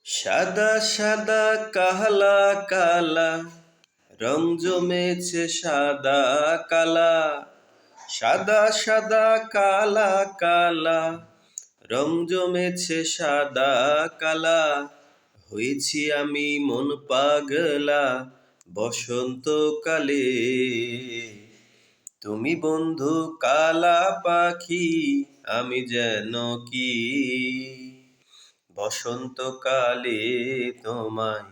সাদা সাদা কালা কালা রং জমেছে সাদা কালা। সাদা সাদা কালা কালা রং জমেছে সাদা কালা। হয়েছি আমি মন পাগলা বসন্তকালে। তুমি বন্ধু কালা পাখি, আমি যেন কি বসন্তকালে তোমায়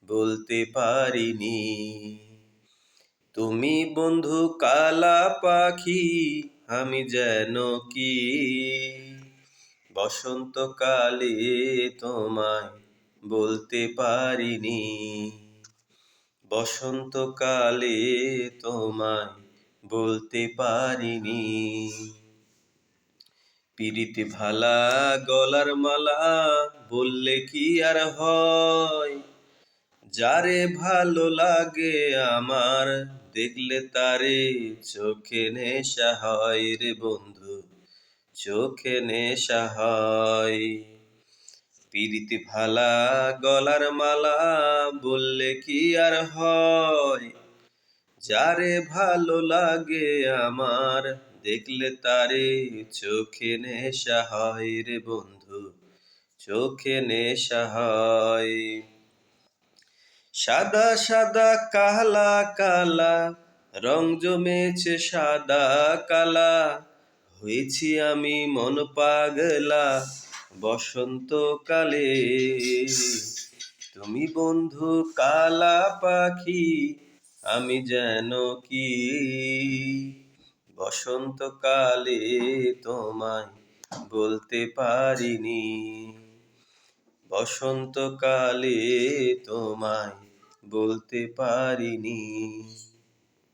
বলতে পারিনি। তুমি বন্ধু কালা পাখি, আমি যেন কি বসন্তকালে তোমায় বলতে পারিনি। বসন্তকালে তোমায় বলতে পারিনি। পিরিতি ভালা গলার মালা বললে কি আর হয়? যারে ভালো লাগে আমার দেখলে তারে চোখে নেশা হয় রে বন্ধু, চোখে নেশা হয়। পিরিতি ভালা গলার মালা বললে কি আর হয়? যারে ভালো লাগে আমার দেখলে তারে চোখে নেশা হয় রে বন্ধু, চোখে নেশা হয়। সাদা সাদা কালা কালা রং জমেছে সাদা কালা। হয়েছি আমি মন পাগলা বসন্তকালে। তুমি বন্ধু কালা পাখি, আমি যেন কি বসন্তকালে তোমায় বলতে পারিনি। বসন্তকালে তোমায় বলতে পারিনি।